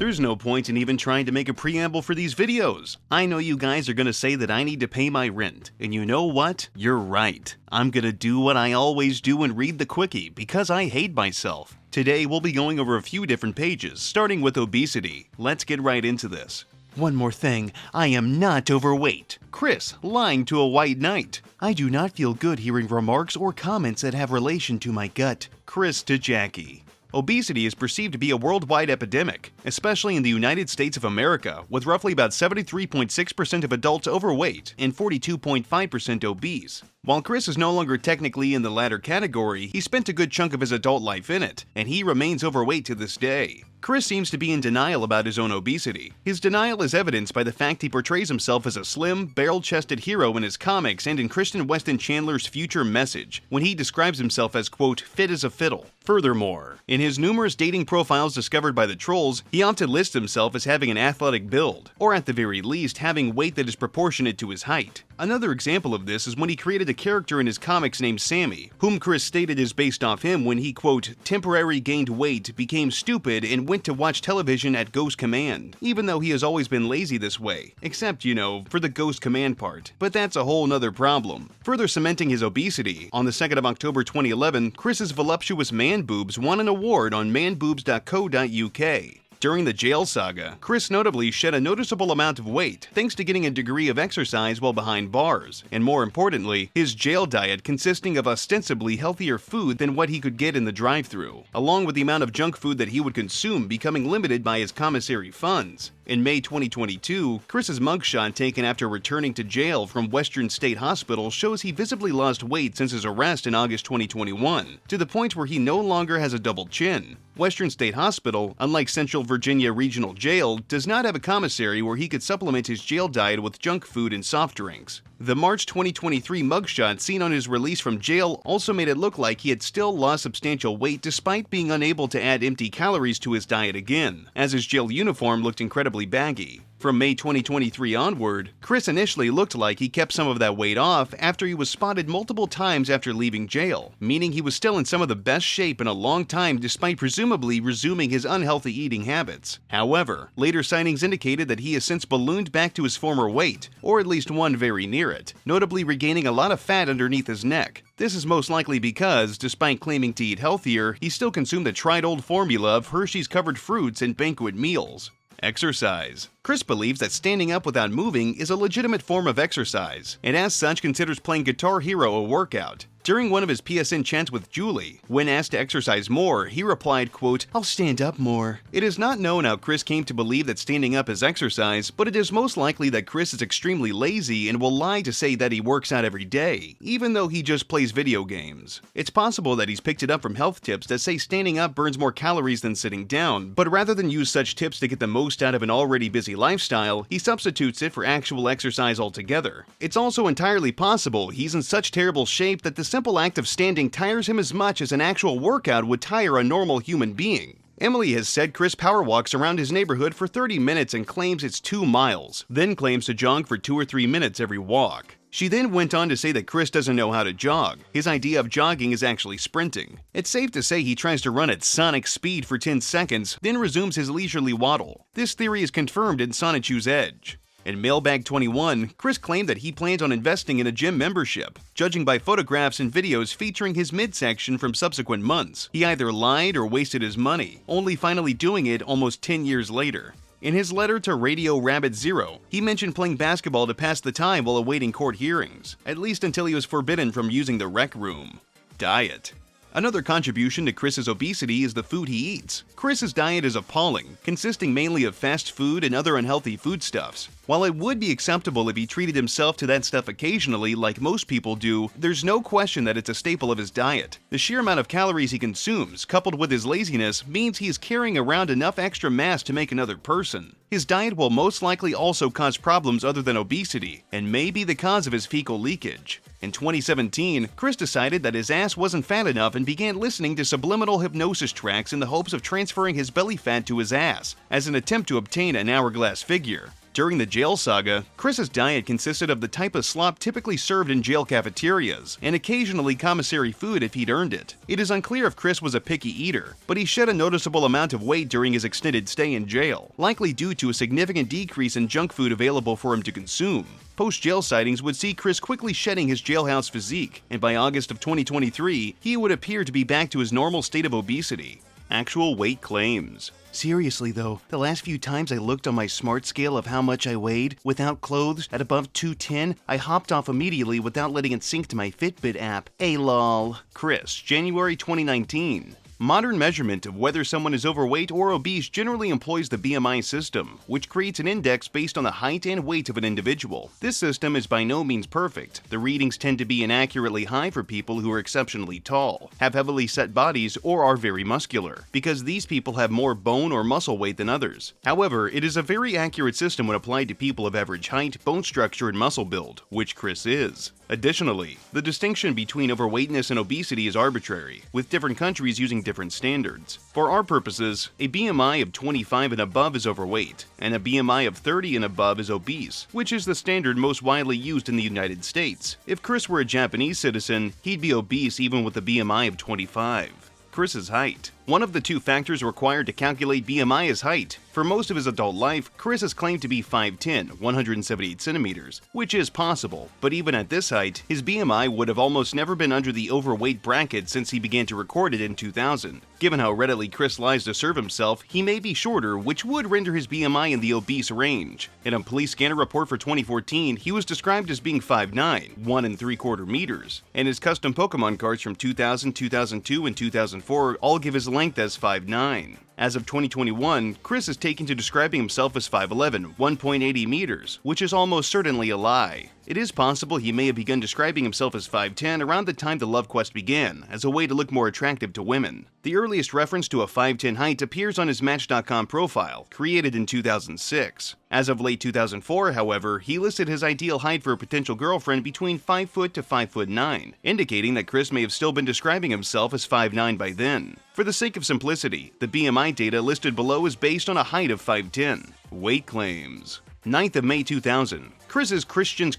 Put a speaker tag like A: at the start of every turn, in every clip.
A: There's no point in even trying to make a preamble for these videos. I know you guys are gonna say that I need to pay my rent, and you know what? You're right. I'm gonna do what I always do and read the quickie, because I hate myself. Today we'll be going over a few different pages, starting with obesity. Let's get right into this. One more thing, I am not overweight. Chris, lying to a white knight. I do not feel good hearing remarks or comments that have relation to my gut. Chris to Jackie. Obesity is perceived to be a worldwide epidemic, especially in the United States of America, with roughly about 73.6% of adults overweight and 42.5% obese. While Chris is no longer technically in the latter category, he spent a good chunk of his adult life in it, and he remains overweight to this day. Chris seems to be in denial about his own obesity. His denial is evidenced by the fact he portrays himself as a slim, barrel-chested hero in his comics and in Kristen Weston Chandler's Future Message, when he describes himself as, quote, fit as a fiddle. Furthermore, in his numerous dating profiles discovered by the trolls, he often lists himself as having an athletic build, or at the very least, having weight that is proportionate to his height. Another example of this is when he created a character in his comics named Sammy, whom Chris stated is based off him when he, quote, temporarily gained weight, became stupid, and went to watch television at Ghost Command, even though he has always been lazy this way, except, you know, for the Ghost Command part. But that's a whole nother problem. Further cementing his obesity, on the 2nd of October 2011, Chris's voluptuous man boobs won an award on manboobs.co.uk. During the jail saga, Chris notably shed a noticeable amount of weight thanks to getting a degree of exercise while behind bars, and more importantly, his jail diet consisting of ostensibly healthier food than what he could get in the drive-thru, along with the amount of junk food that he would consume becoming limited by his commissary funds. In May 2022, Chris's mugshot taken after returning to jail from Western State Hospital shows he visibly lost weight since his arrest in August 2021, to the point where he no longer has a double chin. Western State Hospital, unlike Central Virginia Regional Jail, does not have a commissary where he could supplement his jail diet with junk food and soft drinks. The March 2023 mugshot seen on his release from jail also made it look like he had still lost substantial weight despite being unable to add empty calories to his diet again, as his jail uniform looked incredibly baggy. From May 2023 onward, Chris initially looked like he kept some of that weight off after he was spotted multiple times after leaving jail, meaning he was still in some of the best shape in a long time despite presumably resuming his unhealthy eating habits. However, later sightings indicated that he has since ballooned back to his former weight, or at least one very near it, notably regaining a lot of fat underneath his neck. This is most likely because, despite claiming to eat healthier, he still consumed the tried-old formula of Hershey's covered fruits and banquet meals. Exercise. Chris believes that standing up without moving is a legitimate form of exercise, and as such considers playing Guitar Hero a workout. During one of his PSN chats with Julie, when asked to exercise more, he replied, quote, I'll stand up more. It is not known how Chris came to believe that standing up is exercise, but it is most likely that Chris is extremely lazy and will lie to say that he works out every day, even though he just plays video games. It's possible that he's picked it up from health tips that say standing up burns more calories than sitting down, but rather than use such tips to get the most out of an already busy lifestyle, he substitutes it for actual exercise altogether. It's also entirely possible he's in such terrible shape that the simple act of standing tires him as much as an actual workout would tire a normal human being. Emily has said Chris power walks around his neighborhood for 30 minutes and claims it's 2 miles, then claims to jog for 2 or 3 minutes every walk. She then went on to say that Chris doesn't know how to jog. His idea of jogging is actually sprinting. It's safe to say he tries to run at sonic speed for 10 seconds, then resumes his leisurely waddle. This theory is confirmed in Sonichu's Edge. In Mailbag 21, Chris claimed that he plans on investing in a gym membership. Judging by photographs and videos featuring his midsection from subsequent months, he either lied or wasted his money, only finally doing it almost 10 years later. In his letter to Radio Rabbit Zero, he mentioned playing basketball to pass the time while awaiting court hearings, at least until he was forbidden from using the rec room. Diet. Another contribution to Chris's obesity is the food he eats. Chris's diet is appalling, consisting mainly of fast food and other unhealthy foodstuffs. While it would be acceptable if he treated himself to that stuff occasionally like most people do, there's no question that it's a staple of his diet. The sheer amount of calories he consumes, coupled with his laziness, means he is carrying around enough extra mass to make another person. His diet will most likely also cause problems other than obesity, and may be the cause of his fecal leakage. In 2017, Chris decided that his ass wasn't fat enough and began listening to subliminal hypnosis tracks in the hopes of transferring his belly fat to his ass, as an attempt to obtain an hourglass figure. During the jail saga, Chris's diet consisted of the type of slop typically served in jail cafeterias, and occasionally commissary food if he'd earned it. It is unclear if Chris was a picky eater, but he shed a noticeable amount of weight during his extended stay in jail, likely due to a significant decrease in junk food available for him to consume. Post-jail sightings would see Chris quickly shedding his jailhouse physique, and by August of 2023, he would appear to be back to his normal state of obesity. Actual weight claims. Seriously though, the last few times I looked on my smart scale of how much I weighed, without clothes, at above 210, I hopped off immediately without letting it sync to my Fitbit app. Lol. Chris, January 2019. Modern measurement of whether someone is overweight or obese generally employs the BMI system, which creates an index based on the height and weight of an individual. This system is by no means perfect. The readings tend to be inaccurately high for people who are exceptionally tall, have heavily set bodies, or are very muscular, because these people have more bone or muscle weight than others. However, it is a very accurate system when applied to people of average height, bone structure, and muscle build, which Chris is. Additionally, the distinction between overweightness and obesity is arbitrary, with different countries using different standards. For our purposes, a BMI of 25 and above is overweight, and a BMI of 30 and above is obese, which is the standard most widely used in the United States. If Chris were a Japanese citizen, he'd be obese even with a BMI of 25. Chris's height. One of the two factors required to calculate BMI is height. For most of his adult life, Chris has claimed to be 5'10", 178 centimeters, which is possible, but even at this height, his BMI would have almost never been under the overweight bracket since he began to record it in 2000. Given how readily Chris lies to serve himself, he may be shorter, which would render his BMI in the obese range. In a police scanner report for 2014, he was described as being 5'9", 1 3/4 meters, and his custom Pokemon cards from 2000, 2002, and 2004 all give his length as 5'9". As of 2021, Chris is taken to describing himself as 5'11", 1.80 meters, which is almost certainly a lie. It is possible he may have begun describing himself as 5'10" around the time the love quest began, as a way to look more attractive to women. The earliest reference to a 5'10" height appears on his Match.com profile, created in 2006. As of late 2004, however, he listed his ideal height for a potential girlfriend between 5 foot to 5'9", indicating that Chris may have still been describing himself as 5'9" by then. For the sake of simplicity, the BMI data listed below is based on a height of 5'10". Weight claims. 9th of May 2000. Chris's Christian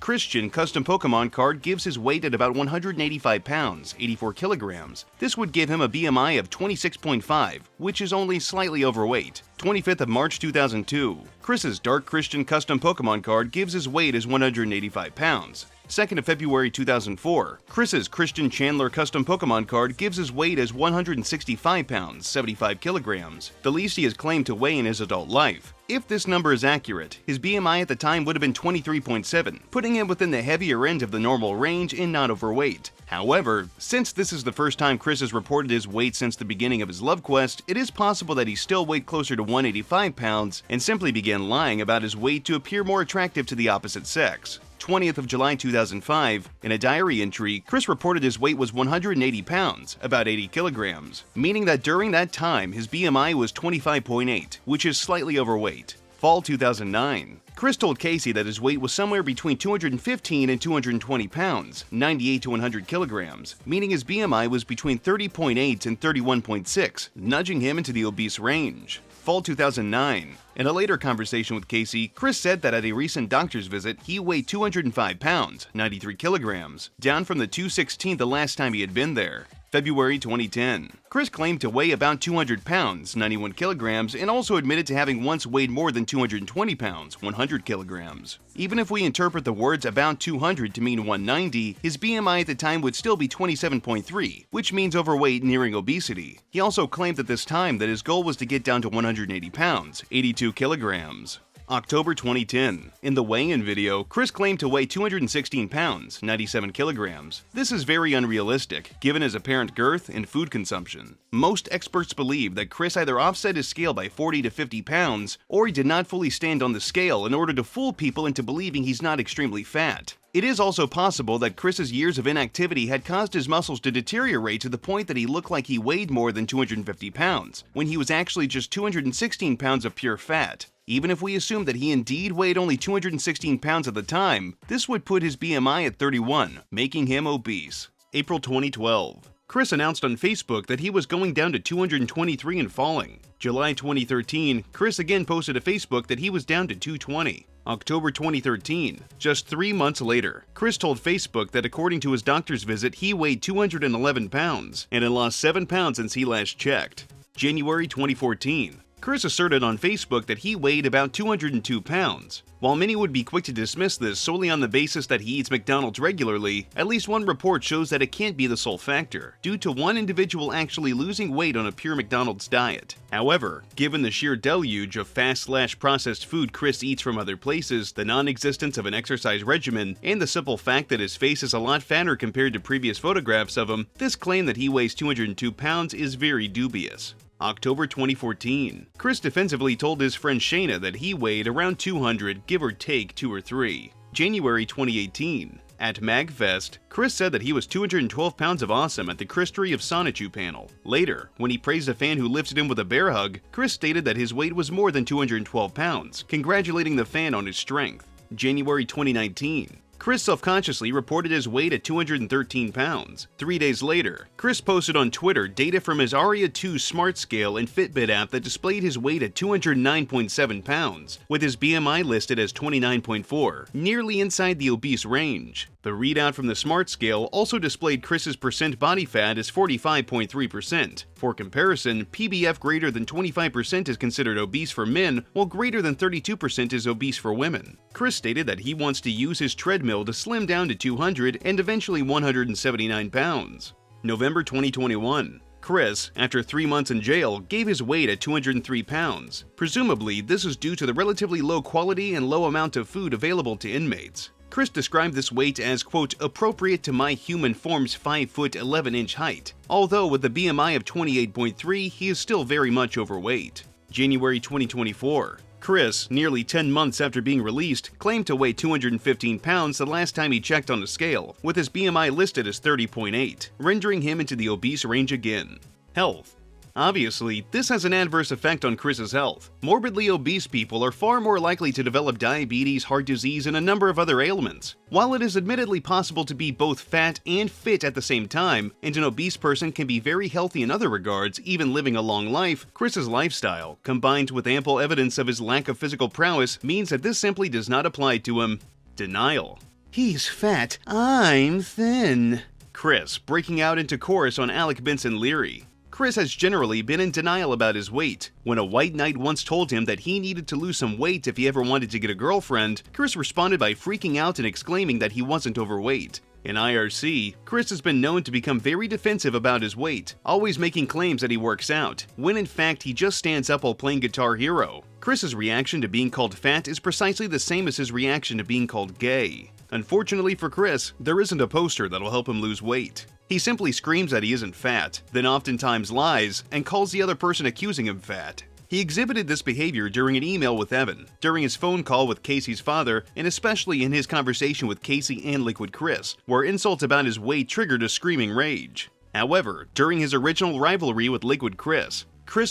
A: custom Pokemon card gives his weight at about 185 pounds, 84 kilograms. This would give him a BMI of 26.5, which is only slightly overweight. 25th of March 2002. Chris's Dark Christian custom Pokemon card gives his weight as 185 pounds. 2nd of February 2004. Chris's Christian Chandler custom Pokemon card gives his weight as 165 pounds, 75 kilograms, the least he has claimed to weigh in his adult life. If this number is accurate, his BMI at the time would have been 23.7, putting him within the heavier end of the normal range and not overweight. However, since this is the first time Chris has reported his weight since the beginning of his love quest, it is possible that he still weighed closer to 185 pounds and simply began lying about his weight to appear more attractive to the opposite sex. 20th of July 2005, in a diary entry, Chris reported his weight was 180 pounds, about 80 kilograms, meaning that during that time his BMI was 25.8, which is slightly overweight. Fall 2009. Chris told Casey that his weight was somewhere between 215 and 220 pounds, 98 to 100 kilograms, meaning his BMI was between 30.8 and 31.6, nudging him into the obese range. Fall 2009. In a later conversation with Casey, Chris said that at a recent doctor's visit, he weighed 205 pounds, 93 kilograms, down from the 216 the last time he had been there. February 2010. Chris claimed to weigh about 200 pounds, 91 kilograms, and also admitted to having once weighed more than 220 pounds, 100 kilograms. Even if we interpret the words about 200 to mean 190, his BMI at the time would still be 27.3, which means overweight nearing obesity. He also claimed at this time that his goal was to get down to 180 pounds, 82 kilograms. October 2010. In the weigh-in video, Chris claimed to weigh 216 pounds, 97 kilograms. This is very unrealistic, given his apparent girth and food consumption. Most experts believe that Chris either offset his scale by 40 to 50 pounds, or he did not fully stand on the scale in order to fool people into believing he's not extremely fat. It is also possible that Chris's years of inactivity had caused his muscles to deteriorate to the point that he looked like he weighed more than 250 pounds, when he was actually just 216 pounds of pure fat. Even if we assume that he indeed weighed only 216 pounds at the time, this would put his BMI at 31, making him obese. April 2012. Chris announced on Facebook that he was going down to 223 and falling. July 2013, Chris again posted to Facebook that he was down to 220. October 2013, just 3 months later, Chris told Facebook that according to his doctor's visit, he weighed 211 pounds and had lost 7 pounds since he last checked. January 2014, Chris asserted on Facebook that he weighed about 202 pounds. While many would be quick to dismiss this solely on the basis that he eats McDonald's regularly, at least one report shows that it can't be the sole factor, due to one individual actually losing weight on a pure McDonald's diet. However, given the sheer deluge of fast/processed food Chris eats from other places, the non-existence of an exercise regimen, and the simple fact that his face is a lot fatter compared to previous photographs of him, this claim that he weighs 202 pounds is very dubious. October 2014, Chris defensively told his friend Shayna that he weighed around 200, give or take 2 or 3. January 2018, at MagFest, Chris said that he was 212 pounds of awesome at the Christery of Sonichu panel. Later, when he praised a fan who lifted him with a bear hug, Chris stated that his weight was more than 212 pounds, congratulating the fan on his strength. January 2019, Chris self-consciously reported his weight at 213 pounds. 3 days later, Chris posted on Twitter data from his Aria 2 Smart Scale and Fitbit app that displayed his weight at 209.7 pounds, with his BMI listed as 29.4, nearly inside the obese range. The readout from the Smart Scale also displayed Chris's percent body fat as 45.3%. For comparison, PBF greater than 25% is considered obese for men, while greater than 32% is obese for women. Chris stated that he wants to use his treadmill to slim down to 200 and eventually 179 pounds. November 2021. Chris, after 3 months in jail, gave his weight at 203 pounds. Presumably, this is due to the relatively low quality and low amount of food available to inmates. Chris described this weight as, quote, appropriate to my human form's 5'11" height, although with a BMI of 28.3, he is still very much overweight. January 2024. Chris, nearly 10 months after being released, claimed to weigh 215 pounds the last time he checked on a scale, with his BMI listed as 30.8, rendering him into the obese range again. Health. Obviously, this has an adverse effect on Chris's health. Morbidly obese people are far more likely to develop diabetes, heart disease, and a number of other ailments. While it is admittedly possible to be both fat and fit at the same time, and an obese person can be very healthy in other regards, even living a long life, Chris's lifestyle, combined with ample evidence of his lack of physical prowess, means that this simply does not apply to him. Denial. He's fat, I'm thin. Chris, breaking out into chorus on Alec Benson Leary. Chris has generally been in denial about his weight. When a white knight once told him that he needed to lose some weight if he ever wanted to get a girlfriend, Chris responded by freaking out and exclaiming that he wasn't overweight. In IRC, Chris has been known to become very defensive about his weight, always making claims that he works out, when in fact he just stands up while playing Guitar Hero. Chris's reaction to being called fat is precisely the same as his reaction to being called gay. Unfortunately for Chris, there isn't a poster that'll help him lose weight. He simply screams that he isn't fat, then oftentimes lies, and calls the other person accusing him fat. He exhibited this behavior during an email with Evan, during his phone call with Casey's father, and especially in his conversation with Casey and Liquid Chris, where insults about his weight triggered a screaming rage. However, during his original rivalry with Liquid Chris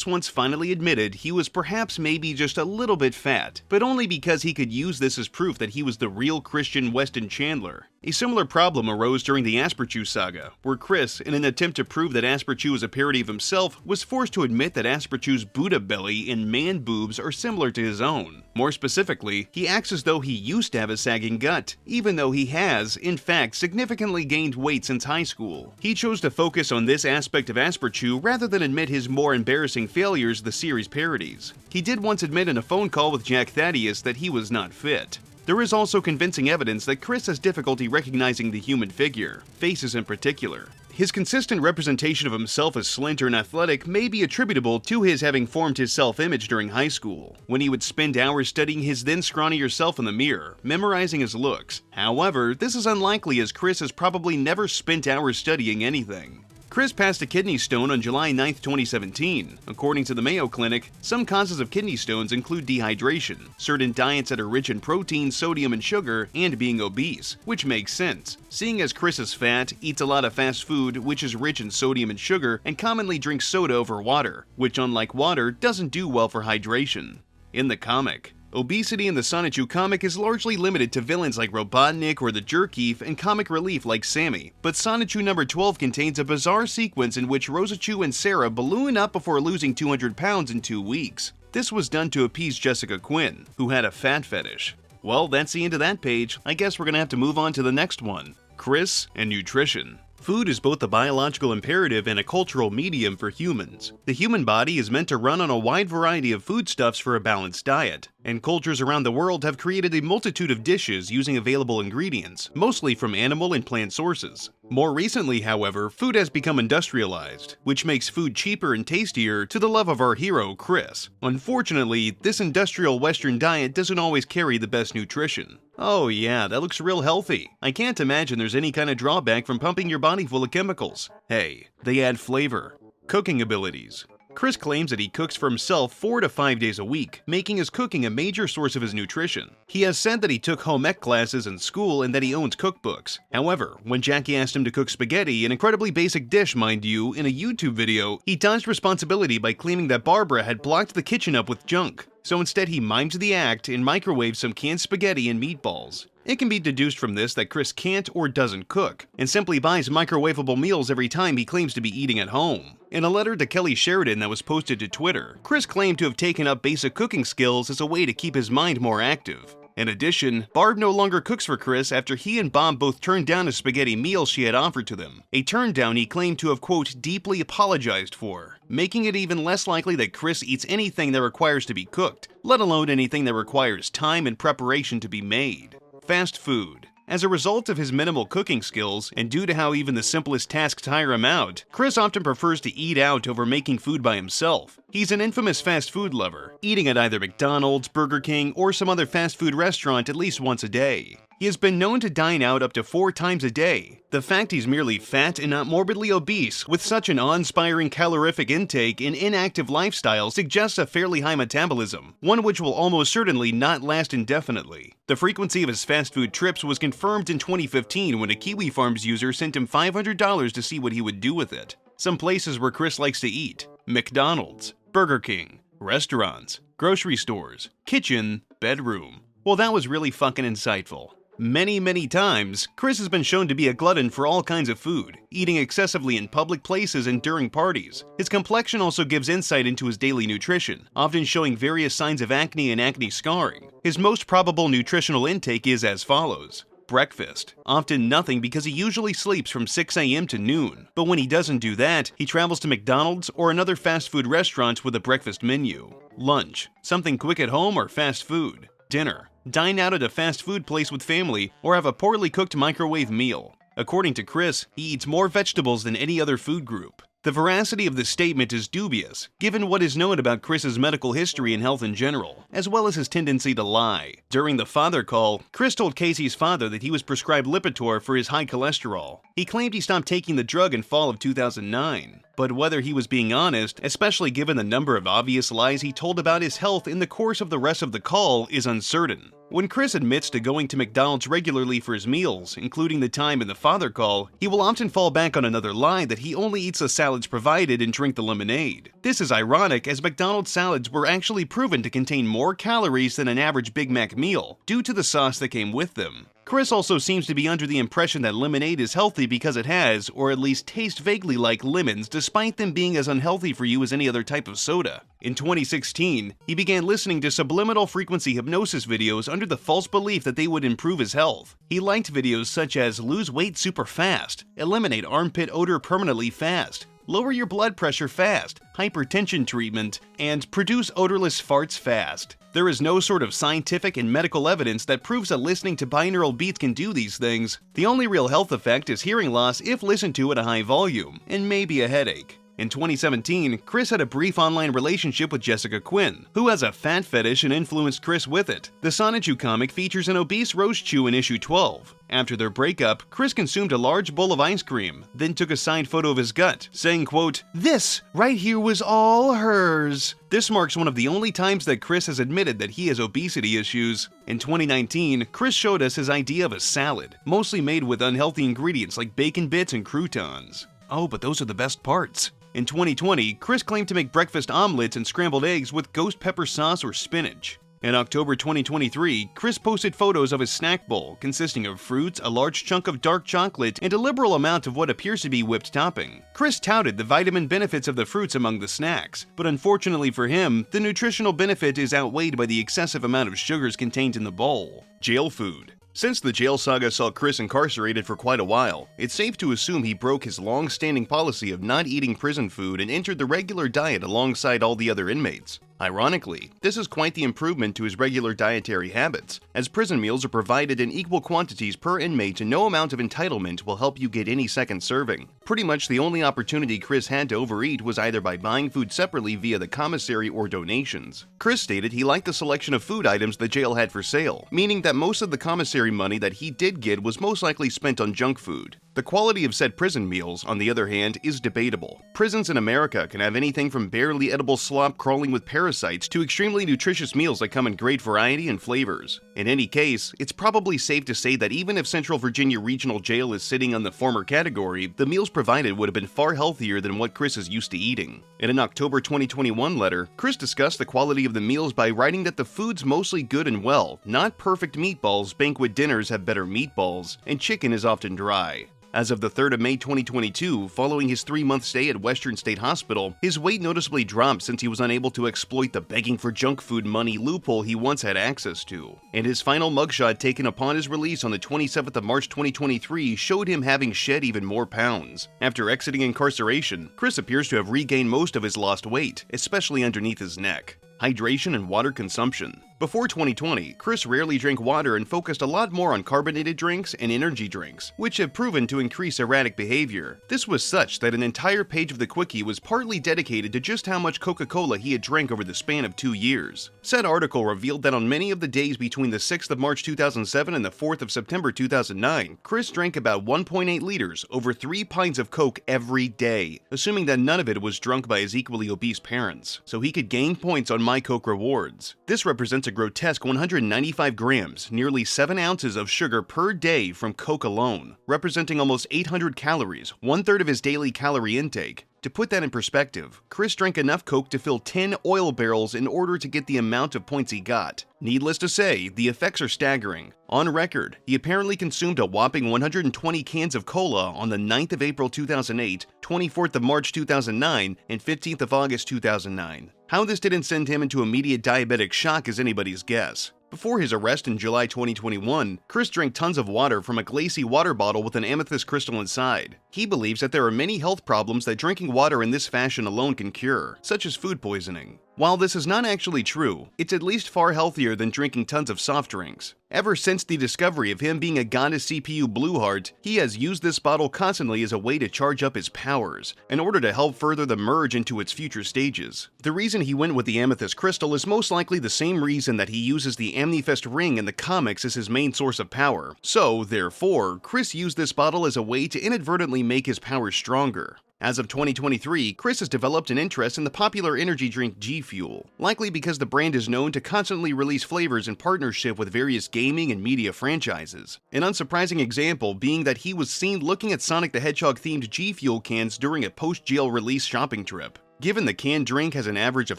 A: once finally admitted he was perhaps maybe just a little bit fat, but only because he could use this as proof that he was the real Christian Weston Chandler. A similar problem arose during the Asperchu saga, where Chris, in an attempt to prove that Asperchu was a parody of himself, was forced to admit that Asperchu's Buddha belly and man boobs are similar to his own. More specifically, he acts as though he used to have a sagging gut, even though he has, in fact, significantly gained weight since high school. He chose to focus on this aspect of Asperchu rather than admit his more embarrassing failures the series parodies. He did once admit in a phone call with Jack Thaddeus that he was not fit. There is also convincing evidence that Chris has difficulty recognizing the human figure, faces in particular. His consistent representation of himself as slender and athletic may be attributable to his having formed his self-image during high school, when he would spend hours studying his then scrawnier self in the mirror, memorizing his looks. However, this is unlikely as Chris has probably never spent hours studying anything. Chris passed a kidney stone on July 9, 2017. According to the Mayo Clinic, some causes of kidney stones include dehydration, certain diets that are rich in protein, sodium, and sugar, and being obese, which makes sense, seeing as Chris is fat, eats a lot of fast food, which is rich in sodium and sugar, and commonly drinks soda over water, which unlike water, doesn't do well for hydration. In the comic, obesity in the Sonichu comic is largely limited to villains like Robotnik or the Jerkeef and comic relief like Sammy, but Sonichu number 12 contains a bizarre sequence in which Rosachu and Sarah balloon up before losing 200 pounds in 2 weeks. This was done to appease Jessica Quinn, who had a fat fetish. Well, that's the end of that page. I guess we're gonna have to move on to the next one. Chris and nutrition. Food is both a biological imperative and a cultural medium for humans. The human body is meant to run on a wide variety of foodstuffs for a balanced diet, and cultures around the world have created a multitude of dishes using available ingredients, mostly from animal and plant sources. More recently, however, food has become industrialized, which makes food cheaper and tastier to the love of our hero, Chris. Unfortunately, this industrial Western diet doesn't always carry the best nutrition. Oh yeah, that looks real healthy. I can't imagine there's any kind of drawback from pumping your body full of chemicals. Hey, they add flavor. Cooking abilities. Chris claims that he cooks for himself 4 to 5 days a week, making his cooking a major source of his nutrition. He has said that he took home ec classes in school and that he owns cookbooks. However, when Jackie asked him to cook spaghetti, an incredibly basic dish mind you, in a YouTube video, he dodged responsibility by claiming that Barbara had blocked the kitchen up with junk. So instead he mimes the act and microwaves some canned spaghetti and meatballs. It can be deduced from this that Chris can't or doesn't cook, and simply buys microwavable meals every time he claims to be eating at home. In a letter to Kelly Sheridan that was posted to Twitter, Chris claimed to have taken up basic cooking skills as a way to keep his mind more active. In addition, Barb no longer cooks for Chris after he and Bob both turned down a spaghetti meal she had offered to them, a turn down he claimed to have, quote, deeply apologized for, making it even less likely that Chris eats anything that requires to be cooked, let alone anything that requires time and preparation to be made. Fast food. As a result of his minimal cooking skills, and due to how even the simplest tasks tire him out, Chris often prefers to eat out over making food by himself. He's an infamous fast food lover, eating at either McDonald's, Burger King, or some other fast food restaurant at least once a day. He has been known to dine out up to 4 times a day. The fact he's merely fat and not morbidly obese with such an awe-inspiring calorific intake and inactive lifestyle suggests a fairly high metabolism, one which will almost certainly not last indefinitely. The frequency of his fast food trips was confirmed in 2015 when a Kiwi Farms user sent him $500 to see what he would do with it. Some places where Chris likes to eat: McDonald's, Burger King, restaurants, grocery stores, kitchen, bedroom. Well, that was really fucking insightful. Many times, Chris has been shown to be a glutton for all kinds of food, eating excessively in public places and during parties. His complexion also gives insight into his daily nutrition, often showing various signs of acne and acne scarring. His most probable nutritional intake is as follows. Breakfast. Often nothing because he usually sleeps from 6 a.m. to noon, but when he doesn't do that, he travels to McDonald's or another fast food restaurant with a breakfast menu. Lunch. Something quick at home or fast food. Dinner. Dine out at a fast food place with family or have a poorly cooked microwave meal. According to Chris, he eats more vegetables than any other food group. The veracity of this statement is dubious, given what is known about Chris's medical history and health in general, as well as his tendency to lie. During the father call, Chris told Casey's father that he was prescribed Lipitor for his high cholesterol. He claimed he stopped taking the drug in fall of 2009. But whether he was being honest, especially given the number of obvious lies he told about his health in the course of the rest of the call, is uncertain. When Chris admits to going to McDonald's regularly for his meals, including the time in the father call, he will often fall back on another lie that he only eats the salads provided and drink the lemonade. This is ironic, as McDonald's salads were actually proven to contain more calories than an average Big Mac meal, due to the sauce that came with them. Chris also seems to be under the impression that lemonade is healthy because it has, or at least tastes vaguely like lemons, despite them being as unhealthy for you as any other type of soda. In 2016, he began listening to subliminal frequency hypnosis videos under the false belief that they would improve his health. He liked videos such as lose weight super fast, eliminate armpit odor permanently fast, lower your blood pressure fast, hypertension treatment, and produce odorless farts fast. There is no sort of scientific and medical evidence that proves that listening to binaural beats can do these things. The only real health effect is hearing loss if listened to at a high volume, and maybe a headache. In 2017, Chris had a brief online relationship with Jessica Quinn, who has a fat fetish and influenced Chris with it. The Sonichu comic features an obese Rose Chew in issue 12. After their breakup, Chris consumed a large bowl of ice cream, then took a signed photo of his gut, saying, quote, "This right here was all hers." This marks one of the only times that Chris has admitted that he has obesity issues. In 2019, Chris showed us his idea of a salad, mostly made with unhealthy ingredients like bacon bits and croutons. Oh, but those are the best parts. In 2020, Chris claimed to make breakfast omelets and scrambled eggs with ghost pepper sauce or spinach. In October 2023, Chris posted photos of his snack bowl consisting of fruits, a large chunk of dark chocolate, and a liberal amount of what appears to be whipped topping. Chris touted the vitamin benefits of the fruits among the snacks, but unfortunately for him, the nutritional benefit is outweighed by the excessive amount of sugars contained in the bowl. Jail food. Since the jail saga saw Chris incarcerated for quite a while, it's safe to assume he broke his long-standing policy of not eating prison food and entered the regular diet alongside all the other inmates. Ironically, this is quite the improvement to his regular dietary habits, as prison meals are provided in equal quantities per inmate and no amount of entitlement will help you get any second serving. Pretty much the only opportunity Chris had to overeat was either by buying food separately via the commissary or donations. Chris stated he liked the selection of food items the jail had for sale, meaning that most of the commissary money that he did get was most likely spent on junk food. The quality of said prison meals, on the other hand, is debatable. Prisons in America can have anything from barely edible slop crawling with parasites to extremely nutritious meals that come in great variety and flavors. In any case, it's probably safe to say that even if Central Virginia Regional Jail is sitting on the former category, the meals provided would have been far healthier than what Chris is used to eating. In an October 2021 letter, Chris discussed the quality of the meals by writing that the food's mostly good and well, not perfect meatballs, banquet dinners have better meatballs, and chicken is often dry. As of the 3rd of May 2022, following his 3-month stay at Western State Hospital, his weight noticeably dropped since he was unable to exploit the begging for junk food money loophole he once had access to. And his final mugshot taken upon his release on the 27th of March 2023 showed him having shed even more pounds. After exiting incarceration, Chris appears to have regained most of his lost weight, especially underneath his neck. Hydration and water consumption. Before 2020, Chris rarely drank water and focused a lot more on carbonated drinks and energy drinks, which have proven to increase erratic behavior. This was such that an entire page of the Quickie was partly dedicated to just how much Coca-Cola he had drank over the span of 2 years. Said article revealed that on many of the days between the 6th of March 2007 and the 4th of September 2009, Chris drank about 1.8 liters, over 3 pints of Coke every day, assuming that none of it was drunk by his equally obese parents, so he could gain points on My Coke rewards. This represents a grotesque 195 grams, nearly 7 ounces of sugar per day from Coke alone, representing almost 800 calories, 1/3 of his daily calorie intake. To put that in perspective, Chris drank enough Coke to fill 10 oil barrels in order to get the amount of points he got. Needless to say, the effects are staggering. On record, he apparently consumed a whopping 120 cans of cola on the 9th of April 2008, 24th of March 2009, and 15th of August 2009. How this didn't send him into immediate diabetic shock is anybody's guess. Before his arrest in July 2021, Chris drank tons of water from a glassy water bottle with an amethyst crystal inside. He believes that there are many health problems that drinking water in this fashion alone can cure, such as food poisoning. While this is not actually true, it's at least far healthier than drinking tons of soft drinks. Ever since the discovery of him being a goddess CPU Blueheart, he has used this bottle constantly as a way to charge up his powers, in order to help further the merge into its future stages. The reason he went with the amethyst crystal is most likely the same reason that he uses the Amnifest ring in the comics as his main source of power. So, therefore, Chris used this bottle as a way to inadvertently make his powers stronger. As of 2023, Chris has developed an interest in the popular energy drink G Fuel, likely because the brand is known to constantly release flavors in partnership with various gaming and media franchises. An unsurprising example being that he was seen looking at Sonic the Hedgehog themed G Fuel cans during a post-jail release shopping trip. Given the canned drink has an average of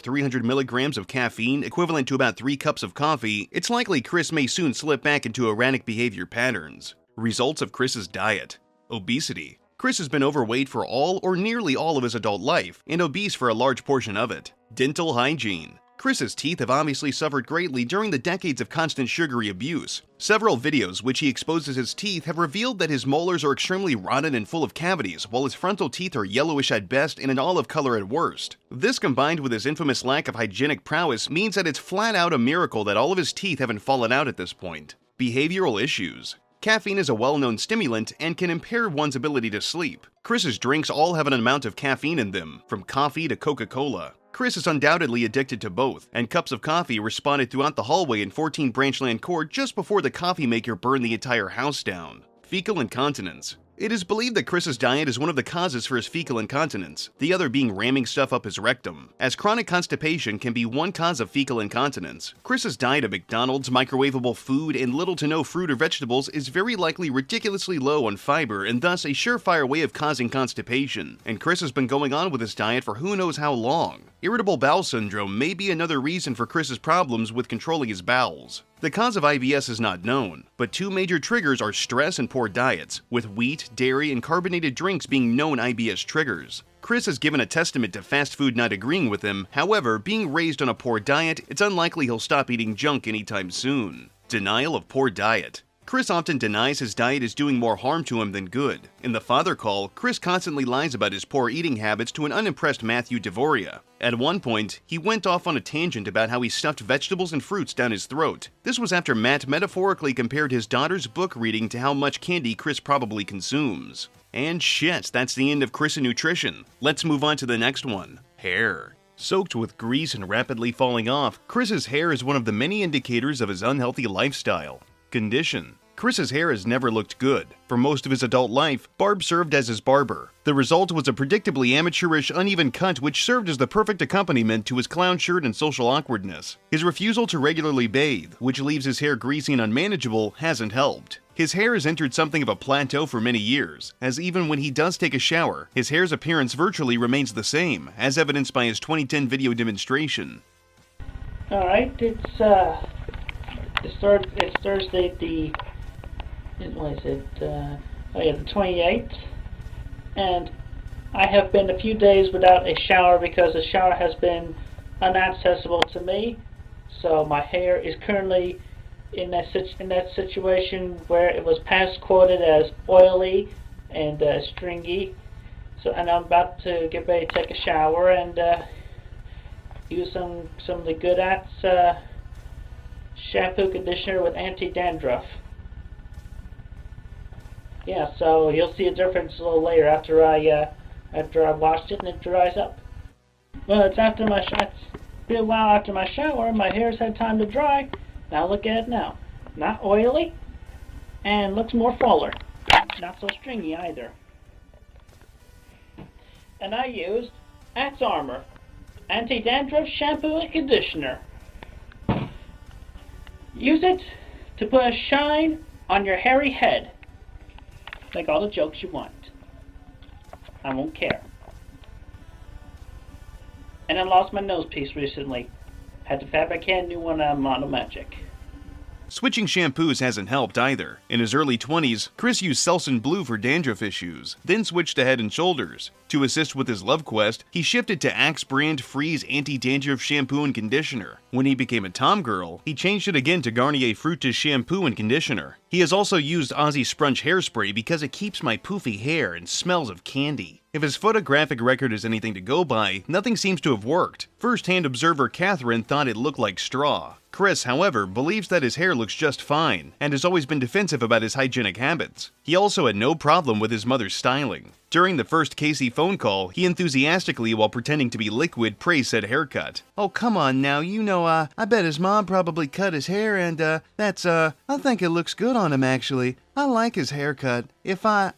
A: 300 milligrams of caffeine, equivalent to about 3 cups of coffee, it's likely Chris may soon slip back into erratic behavior patterns. Results of Chris's diet. Obesity. Chris has been overweight for all or nearly all of his adult life, and obese for a large portion of it. Dental hygiene. Chris's teeth have obviously suffered greatly during the decades of constant sugary abuse. Several videos which he exposes his teeth have revealed that his molars are extremely rotten and full of cavities, while his frontal teeth are yellowish at best and an olive color at worst. This combined with his infamous lack of hygienic prowess means that it's flat out a miracle that all of his teeth haven't fallen out at this point. Behavioral issues. Caffeine is a well-known stimulant and can impair one's ability to sleep. Chris's drinks all have an amount of caffeine in them, from coffee to Coca-Cola. Chris is undoubtedly addicted to both, and cups of coffee were spotted throughout the hallway in 14 Branchland Court just before the coffee maker burned the entire house down. Fecal incontinence. It is believed that Chris's diet is one of the causes for his fecal incontinence, the other being ramming stuff up his rectum, as chronic constipation can be one cause of fecal incontinence. Chris's diet of McDonald's, microwavable food, and little to no fruit or vegetables is very likely ridiculously low on fiber and thus a surefire way of causing constipation, and Chris has been going on with his diet for who knows how long. Irritable bowel syndrome may be another reason for Chris's problems with controlling his bowels. The cause of IBS is not known, but two major triggers are stress and poor diets, with wheat, dairy, and carbonated drinks being known IBS triggers. Chris has given a testament to fast food not agreeing with him. However, being raised on a poor diet, it's unlikely he'll stop eating junk anytime soon. Denial of poor diet. Chris often denies his diet is doing more harm to him than good. In the father call, Chris constantly lies about his poor eating habits to an unimpressed Matthew Devoria. At one point, he went off on a tangent about how he stuffed vegetables and fruits down his throat. This was after Matt metaphorically compared his daughter's book reading to how much candy Chris probably consumes. And shit, that's the end of Chris and nutrition. Let's move on to the next one. Hair. Soaked with grease and rapidly falling off, Chris's hair is one of the many indicators of his unhealthy lifestyle. Condition. Chris's hair has never looked good. For most of his adult life, Barb served as his barber. The result was a predictably amateurish, uneven cut which served as the perfect accompaniment to his clown shirt and social awkwardness. His refusal to regularly bathe, which leaves his hair greasy and unmanageable, hasn't helped. His hair has entered something of a plateau for many years, as even when he does take a shower, his hair's appearance virtually remains the same, as evidenced by his 2010 video demonstration.
B: Alright, it's Thursday the 28th, and I have been a few days without a shower because the shower has been inaccessible to me. So my hair is currently in that situation where it was past quoted as oily and stringy. So, and I'm about to get ready to take a shower and use some of the Good Ats shampoo conditioner with anti-dandruff. Yeah, so you'll see a difference a little later after I washed it and it dries up. Well, it's been a while after my shower. My hair's had time to dry. Now look at it now. Not oily, and looks more fuller. Not so stringy either. And I used Axe Armor anti-dandruff shampoo and conditioner. Use it to put a shine on your hairy head. Make all the jokes you want. I won't care. And I lost my nose piece recently. Had to fabricate a new one on Mono Magic.
A: Switching shampoos hasn't helped either. In his early 20s, Chris used Selsun Blue for dandruff issues, then switched to Head & Shoulders. To assist with his love quest, he shifted to Axe brand Freeze anti-dandruff shampoo and conditioner. When he became a tomgirl, he changed it again to Garnier Fructis shampoo and conditioner. He has also used Aussie Sprunch hairspray because it keeps my poofy hair and smells of candy. If his photographic record is anything to go by, nothing seems to have worked. First-hand observer Catherine thought it looked like straw. Chris, however, believes that his hair looks just fine, and has always been defensive about his hygienic habits. He also had no problem with his mother's styling. During the first Casey phone call, he enthusiastically, while pretending to be liquid, praised said haircut. "Oh, come on now, I bet his mom probably cut his hair and, I think it looks good on him actually. I like his haircut. If I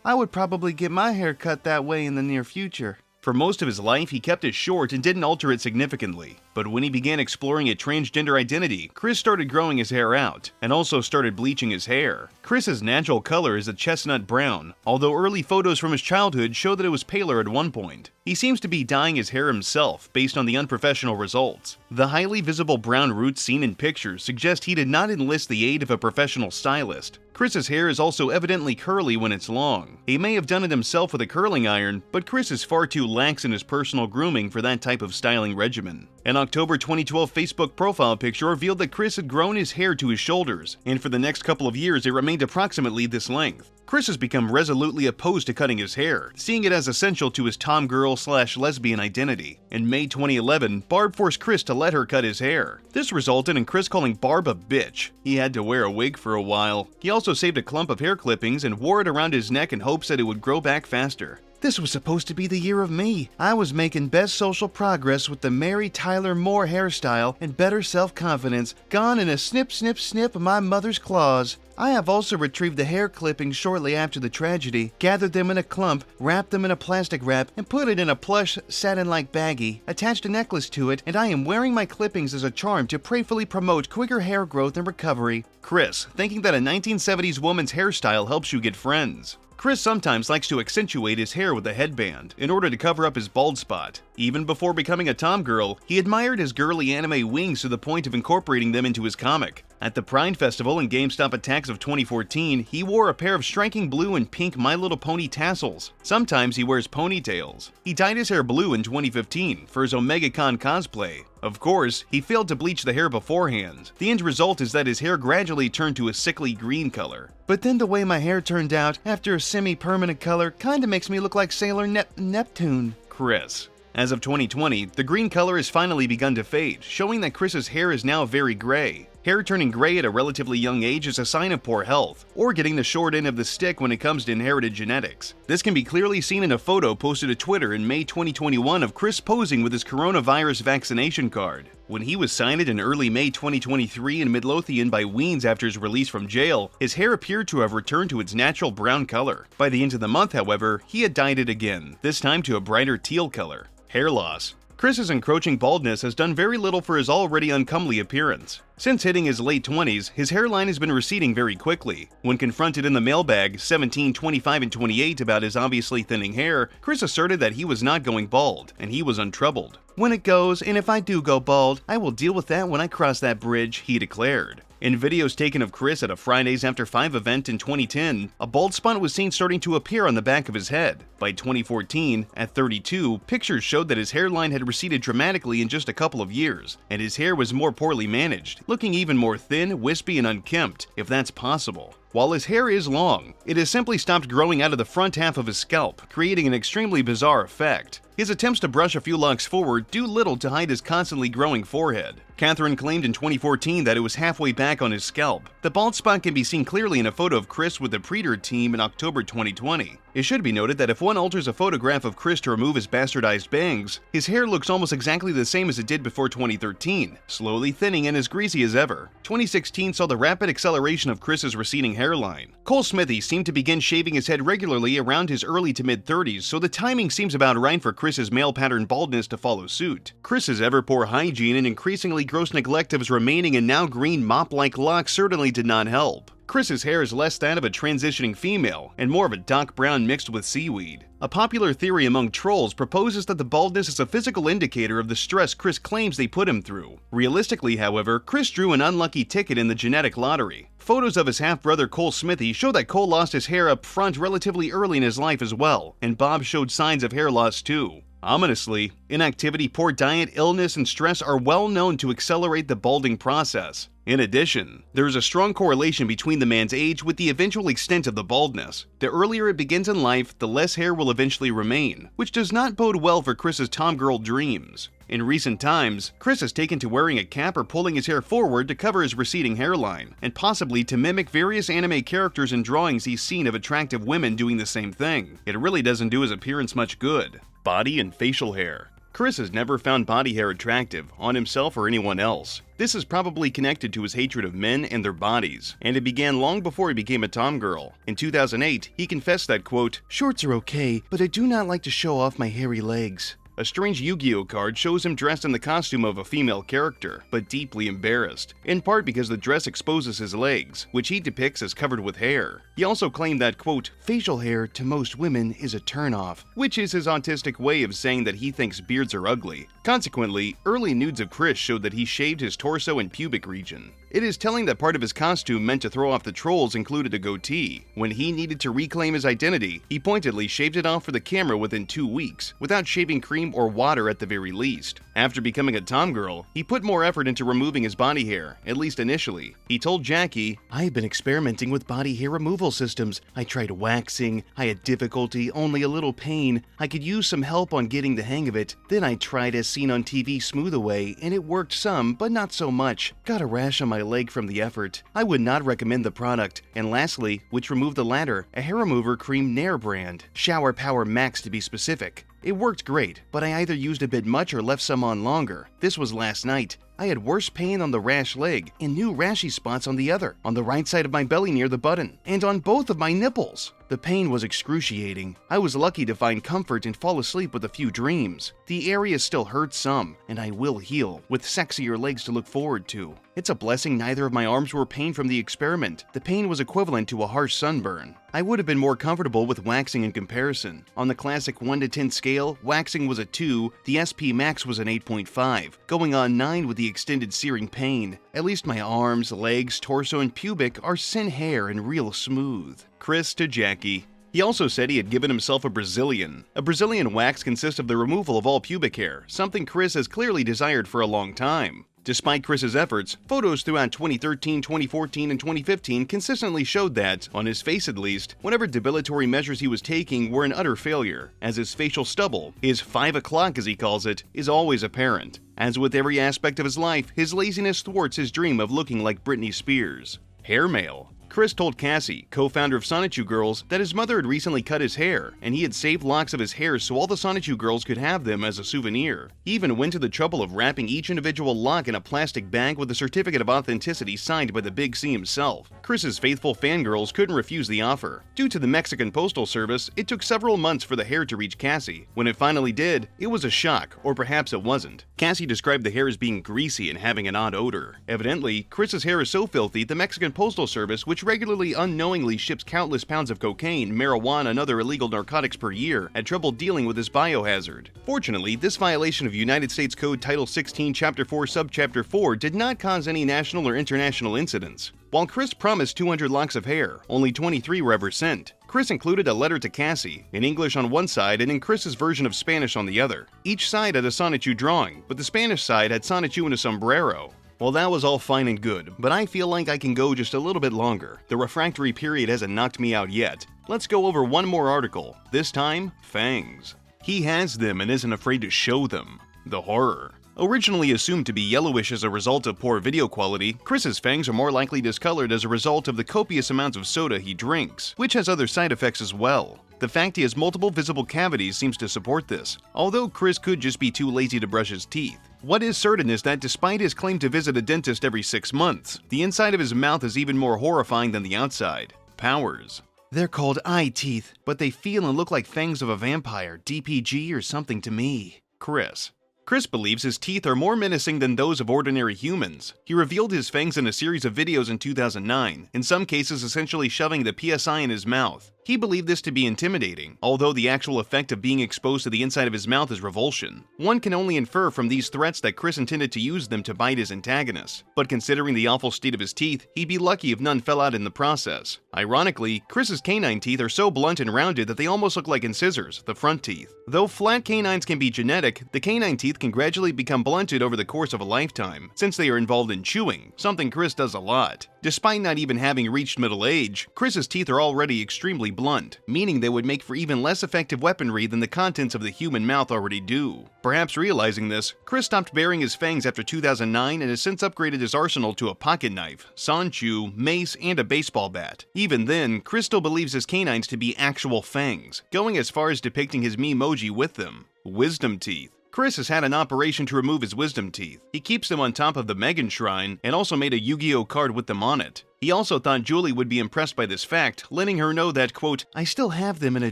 A: would probably get my hair cut that way in the near future." For most of his life, he kept it short and didn't alter it significantly. But when he began exploring a transgender identity, Chris started growing his hair out, and also started bleaching his hair. Chris's natural color is a chestnut brown, although early photos from his childhood show that it was paler at one point. He seems to be dyeing his hair himself, based on the unprofessional results. The highly visible brown roots seen in pictures suggest he did not enlist the aid of a professional stylist. Chris's hair is also evidently curly when it's long. He may have done it himself with a curling iron, but Chris is far too lax in his personal grooming for that type of styling regimen. An October 2012 Facebook profile picture revealed that Chris had grown his hair to his shoulders, and for the next couple of years it remained approximately this length. Chris has become resolutely opposed to cutting his hair, seeing it as essential to his tomgirl/lesbian identity. In May 2011, Barb forced Chris to let her cut his hair. This resulted in Chris calling Barb a bitch. He had to wear a wig for a while. He also saved a clump of hair clippings and wore it around his neck in hopes that it would grow back faster. "This was supposed to be the year of me. I was making best social progress with the Mary Tyler Moore hairstyle and better self-confidence, gone in a snip, snip, snip of my mother's claws. I have also retrieved the hair clippings shortly after the tragedy, gathered them in a clump, wrapped them in a plastic wrap, and put it in a plush, satin-like baggie, attached a necklace to it, and I am wearing my clippings as a charm to prayerfully promote quicker hair growth and recovery." Chris, thinking that a 1970s woman's hairstyle helps you get friends. Chris sometimes likes to accentuate his hair with a headband in order to cover up his bald spot. Even before becoming a tomgirl, he admired his girly anime wings to the point of incorporating them into his comic. At the Pride Festival and GameStop attacks of 2014, he wore a pair of striking blue and pink My Little Pony tassels. Sometimes he wears ponytails. He dyed his hair blue in 2015 for his OmegaCon cosplay. Of course, he failed to bleach the hair beforehand. The end result is that his hair gradually turned to a sickly green color. But then the way my hair turned out after a semi-permanent color kinda makes me look like Sailor Neptune. Chris. As of 2020, the green color has finally begun to fade, showing that Chris's hair is now very gray. Hair turning gray at a relatively young age is a sign of poor health, or getting the short end of the stick when it comes to inherited genetics. This can be clearly seen in a photo posted to Twitter in May 2021 of Chris posing with his coronavirus vaccination card. When he was signed in early May 2023 in Midlothian by Weens after his release from jail, his hair appeared to have returned to its natural brown color. By the end of the month, however, he had dyed it again, this time to a brighter teal color. Hair loss. Chris's encroaching baldness has done very little for his already uncomely appearance. Since hitting his late 20s, his hairline has been receding very quickly. When confronted in the mailbag 17, 25, and 28 about his obviously thinning hair, Chris asserted that he was not going bald, and he was untroubled. "When it goes, and if I do go bald, I will deal with that when I cross that bridge," he declared. In videos taken of Chris at a Fridays After 5 event in 2010, a bald spot was seen starting to appear on the back of his head. By 2014, at 32, pictures showed that his hairline had receded dramatically in just a couple of years, and his hair was more poorly managed, looking even more thin, wispy, and unkempt, if that's possible. While his hair is long, it has simply stopped growing out of the front half of his scalp, creating an extremely bizarre effect. His attempts to brush a few locks forward do little to hide his constantly growing forehead. Catherine claimed in 2014 that it was halfway back on his scalp. The bald spot can be seen clearly in a photo of Chris with the Predator team in October 2020. It should be noted that if one alters a photograph of Chris to remove his bastardized bangs, his hair looks almost exactly the same as it did before 2013, slowly thinning and as greasy as ever. 2016 saw the rapid acceleration of Chris's receding hairline. Cole Smithy seemed to begin shaving his head regularly around his early to mid-30s, so the timing seems about right for Chris's male pattern baldness to follow suit. Chris's ever-poor hygiene and increasingly gross neglect of his remaining and now green mop-like locks certainly did not help. Chris's hair is less that of a transitioning female, and more of a dark brown mixed with seaweed. A popular theory among trolls proposes that the baldness is a physical indicator of the stress Chris claims they put him through. Realistically, however, Chris drew an unlucky ticket in the genetic lottery. Photos of his half-brother Cole Smithy show that Cole lost his hair up front relatively early in his life as well, and Bob showed signs of hair loss too. Ominously, inactivity, poor diet, illness, and stress are well known to accelerate the balding process. In addition, there is a strong correlation between the man's age with the eventual extent of the baldness. The earlier it begins in life, the less hair will eventually remain, which does not bode well for Chris's tomgirl dreams. In recent times, Chris has taken to wearing a cap or pulling his hair forward to cover his receding hairline, and possibly to mimic various anime characters and drawings he's seen of attractive women doing the same thing. It really doesn't do his appearance much good. Body and facial hair. Chris has never found body hair attractive, on himself or anyone else. This is probably connected to his hatred of men and their bodies, and it began long before he became a tomgirl. In 2008, he confessed that, quote, "Shorts are okay, but I do not like to show off my hairy legs." A strange Yu-Gi-Oh card shows him dressed in the costume of a female character, but deeply embarrassed, in part because the dress exposes his legs, which he depicts as covered with hair. He also claimed that, quote, "facial hair to most women is a turn-off," which is his autistic way of saying that he thinks beards are ugly. Consequently, early nudes of Chris showed that he shaved his torso and pubic region. It is telling that part of his costume meant to throw off the trolls included a goatee. When he needed to reclaim his identity, he pointedly shaved it off for the camera within 2 weeks, without shaving cream or water at the very least. After becoming a tomgirl, he put more effort into removing his body hair, at least initially. He told Jackie, "I have been experimenting with body hair removal systems. I tried waxing, I had difficulty, only a little pain. I could use some help on getting the hang of it. Then I tried as seen on TV Smooth Away, and it worked some, but not so much. Got a rash on my leg from the effort. I would not recommend the product." And lastly, which removed the latter, a hair remover cream Nair brand. Shower Power Max to be specific. It worked great, but I either used a bit much or left some on longer. This was last night. I had worse pain on the rash leg and new rashy spots on the other, on the right side of my belly near the button, and on both of my nipples. The pain was excruciating. I was lucky to find comfort and fall asleep with a few dreams. The area still hurts some, and I will heal, with sexier legs to look forward to. It's a blessing neither of my arms were pain from the experiment. The pain was equivalent to a harsh sunburn. I would have been more comfortable with waxing in comparison. On the classic 1 to 10 scale, waxing was a 2, the SP max was an 8.5, going on 9 with the extended searing pain. At least my arms, legs, torso, and pubic are sin hair and real smooth. Chris to Jackie. He also said he had given himself a Brazilian. A Brazilian wax consists of the removal of all pubic hair, something Chris has clearly desired for a long time. Despite Chris's efforts, photos throughout 2013, 2014, and 2015 consistently showed that, on his face at least, whatever debilitatory measures he was taking were an utter failure, as his facial stubble, his 5 o'clock as he calls it, is always apparent. As with every aspect of his life, his laziness thwarts his dream of looking like Britney Spears. Hair mail. Chris told Cassie, co-founder of Sonichu Girls, that his mother had recently cut his hair, and he had saved locks of his hair so all the Sonichu girls could have them as a souvenir. He even went to the trouble of wrapping each individual lock in a plastic bag with a certificate of authenticity signed by the Big C himself. Chris's faithful fangirls couldn't refuse the offer. Due to the Mexican Postal Service, it took several months for the hair to reach Cassie. When it finally did, it was a shock, or perhaps it wasn't. Cassie described the hair as being greasy and having an odd odor. Evidently, Chris's hair is so filthy, the Mexican Postal Service, which regularly unknowingly ships countless pounds of cocaine, marijuana, and other illegal narcotics per year, had trouble dealing with this biohazard. Fortunately, this violation of United States Code Title 16, Chapter 4, Subchapter 4 did not cause any national or international incidents. While Chris promised 200 locks of hair, only 23 were ever sent. Chris included a letter to Cassie, in English on one side and in Chris's version of Spanish on the other. Each side had a Sonichu drawing, but the Spanish side had Sonichu in a sombrero. Well, that was all fine and good, but I feel like I can go just a little bit longer. The refractory period hasn't knocked me out yet. Let's go over one more article, this time, fangs. He has them and isn't afraid to show them. The horror. Originally assumed to be yellowish as a result of poor video quality, Chris's fangs are more likely discolored as a result of the copious amounts of soda he drinks, which has other side effects as well. The fact he has multiple visible cavities seems to support this, although Chris could just be too lazy to brush his teeth. What is certain is that despite his claim to visit a dentist every 6 months, the inside of his mouth is even more horrifying than the outside. Powers. They're called eye teeth, but they feel and look like fangs of a vampire, DPG or something to me. Chris. Chris believes his teeth are more menacing than those of ordinary humans. He revealed his fangs in a series of videos in 2009, in some cases essentially shoving the PSI in his mouth. He believed this to be intimidating, although the actual effect of being exposed to the inside of his mouth is revulsion. One can only infer from these threats that Chris intended to use them to bite his antagonists. But considering the awful state of his teeth, he'd be lucky if none fell out in the process. Ironically, Chris's canine teeth are so blunt and rounded that they almost look like incisors, the front teeth. Though flat canines can be genetic, the canine teeth can gradually become blunted over the course of a lifetime, since they are involved in chewing, something Chris does a lot. Despite not even having reached middle age, Chris's teeth are already extremely blunt, meaning they would make for even less effective weaponry than the contents of the human mouth already do. Perhaps realizing this, Chris stopped baring his fangs after 2009 and has since upgraded his arsenal to a pocket knife, sanchu, mace, and a baseball bat. Even then, Chris still believes his canines to be actual fangs, going as far as depicting his Memoji with them. Wisdom teeth. Chris has had an operation to remove his wisdom teeth. He keeps them on top of the Megan Shrine and also made a Yu-Gi-Oh card with them on it. He also thought Julie would be impressed by this fact, letting her know that, quote, I still have them in a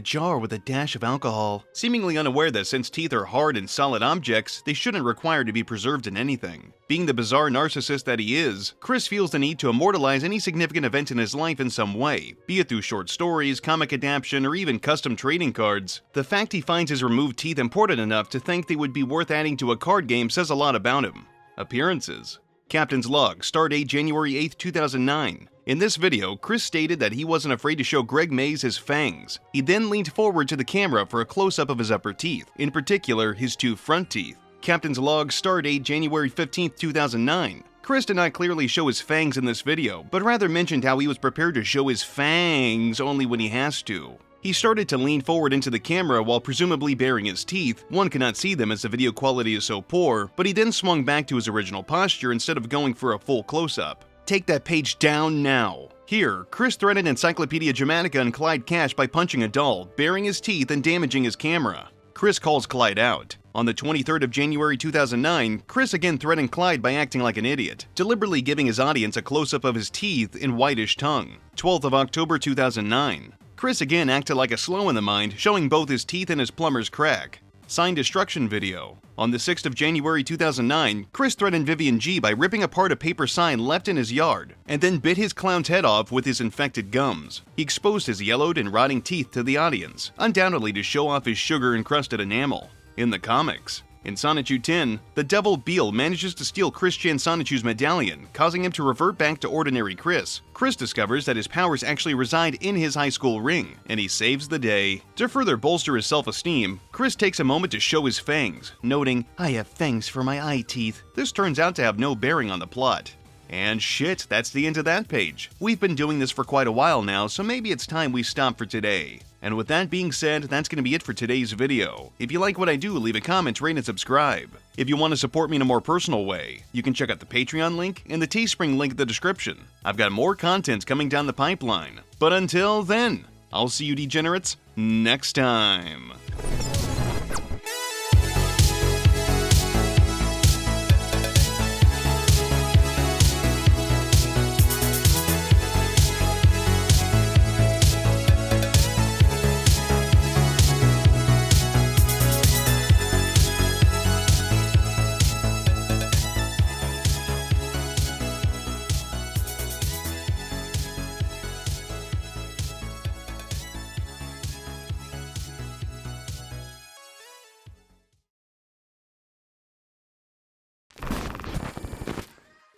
A: jar with a dash of alcohol, seemingly unaware that since teeth are hard and solid objects, they shouldn't require to be preserved in anything. Being the bizarre narcissist that he is, Chris feels the need to immortalize any significant event in his life in some way, be it through short stories, comic adaptation, or even custom trading cards. The fact he finds his removed teeth important enough to think they would be worth adding to a card game says a lot about him. Appearances. Captain's log, stardate January 8, 2009. In this video, Chris stated that he wasn't afraid to show Greg Mays his fangs. He then leaned forward to the camera for a close-up of his upper teeth, in particular his 2 front teeth. Captain's log, stardate January 15, 2009. Chris did not clearly show his fangs in this video, but rather mentioned how he was prepared to show his fangs only when he has to. He started to lean forward into the camera while presumably baring his teeth. One cannot see them as the video quality is so poor, but he then swung back to his original posture instead of going for a full close-up. Take that page down now. Here, Chris threatened Encyclopedia Germanica and Clyde Cash by punching a doll, baring his teeth, and damaging his camera. Chris calls Clyde out. On the 23rd of January 2009, Chris again threatened Clyde by acting like an idiot, deliberately giving his audience a close-up of his teeth and whitish tongue. 12th of October 2009. Chris again acted like a slow in the mind, showing both his teeth and his plumber's crack. Sign destruction video. On the 6th of January 2009, Chris threatened Vivian G by ripping apart a paper sign left in his yard, and then bit his clown's head off with his infected gums. He exposed his yellowed and rotting teeth to the audience, undoubtedly to show off his sugar-encrusted enamel. In the comics, in Sonichu 10, the Devil Beale manages to steal Chris Chan Sonichu's medallion, causing him to revert back to ordinary Chris. Chris discovers that his powers actually reside in his high school ring, and he saves the day. To further bolster his self-esteem, Chris takes a moment to show his fangs, noting, "I have fangs for my eye teeth." This turns out to have no bearing on the plot. And shit, that's the end of that page. We've been doing this for quite a while now, so maybe it's time we stop for today. And with that being said, that's going to be it for today's video. If you like what I do, leave a comment, rate, and subscribe. If you want to support me in a more personal way, you can check out the Patreon link and the Teespring link in the description. I've got more content coming down the pipeline. But until then, I'll see you degenerates next time.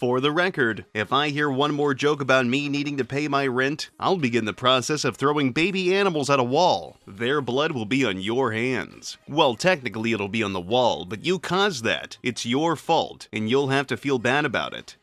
A: For the record, if I hear one more joke about me needing to pay my rent, I'll begin the process of throwing baby animals at a wall. Their blood will be on your hands. Well, technically it'll be on the wall, but you caused that. It's your fault, and you'll have to feel bad about it.